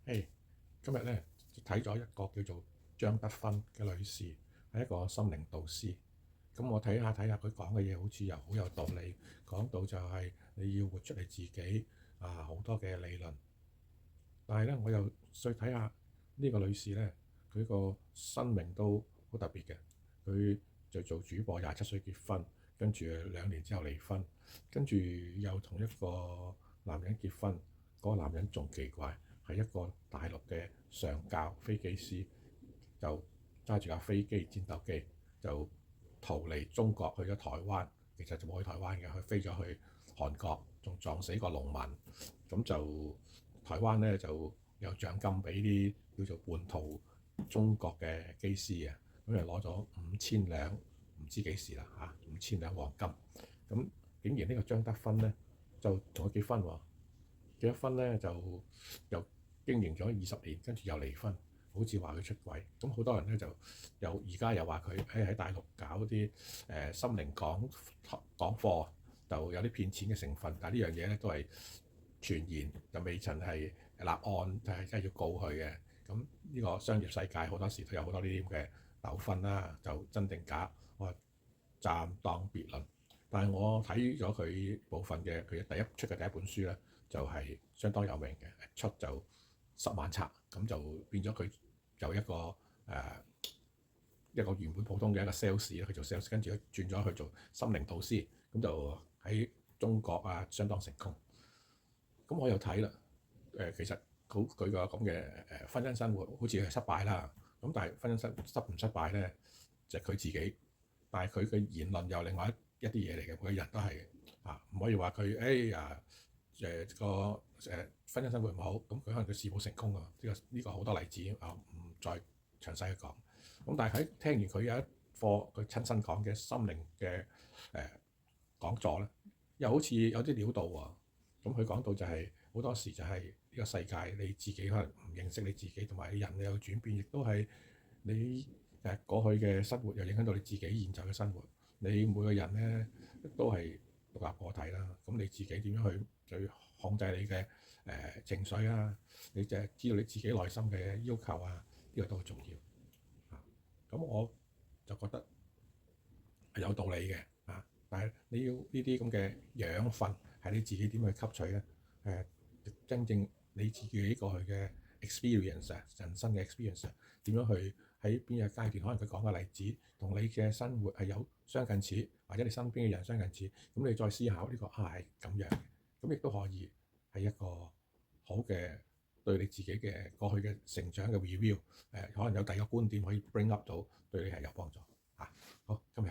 嘿，今日咧睇咗一個叫做張德芬嘅女士，係一個心靈導師。咁我睇下佢講嘅嘢，好似又好有道理。講到就係你要活出你自己好多嘅理論。但係咧，我又再睇下呢個女士咧，佢個生命都好特別嘅。佢就做主播，27歲結婚，跟住2年之後離婚，跟住又同一個男人結婚。嗰個男人仲奇怪，係一個大陸嘅上校飛機師，就揸住架飛機戰鬥機就逃離中國去咗台灣。其實就冇去台灣嘅，佢飛咗去韓國，仲撞死個農民。咁就台灣咧就有獎金俾啲叫做叛逃中國嘅機師啊，咁就攞咗5000兩，唔知幾時啦嚇，5000兩黃金。咁竟然呢個張德芬咧就同佢結婚喎，結咗婚咧就又經營咗20年，跟住又離婚，好似話佢出軌。咁好多人咧就而家又話佢喺大陸搞啲心靈講課，就有啲騙錢嘅成分。但係呢樣嘢咧都係傳言，就未曾係立案，就係真係要告佢嘅。咁呢個商業世界好多時都有好多呢啲咁嘅糾紛啦，就真定假，我暫當別論。但係我睇咗佢部分嘅佢出嘅第一本書咧，就係相當有名嘅，出就10萬冊，咁就變咗佢有一個原本普通嘅一個 sales 咧，佢做 sales，跟住佢轉咗去做心靈導師，咁就喺中國相當成功。咁我又睇啦，其實佢個咁嘅婚姻生活好似係失敗啦。咁但係婚姻失敗咧，就係佢自己。但係佢嘅言論又另外一啲嘢嚟嘅，每個人都係唔可以話佢婚姻生活唔好，咁佢可能佢事業成功啊。呢個好多例子唔再詳細去講。咁但係喺聽完佢有一課佢親身講嘅心靈嘅講座咧，又好似有啲料到喎。咁佢講到就係好多時就係呢個世界你自己可能唔認識你自己，同埋人有轉變，亦都係你過去嘅生活又影響到你自己現在嘅生活。你每個人咧都係獨立個體啦，咁你自己點樣去控制你嘅情緒啊？你就係知道你自己內心嘅要求啊，呢個都好重要。咁我就覺得係有道理嘅。但係你要呢啲咁嘅養分係你自己點去吸取咧？真正你自己過去嘅 experience 人生嘅 experience 點樣去喺邊個階段？可能佢講嘅例子同你嘅生活係有相近似，或者你身邊嘅人相近似，咁你再思考呢個係咁樣嘅，咁亦都可以係一個好嘅對你自己嘅過去嘅成長嘅 review。可能有第二個觀點可以 bring up 到，對你係有幫助。好，今日。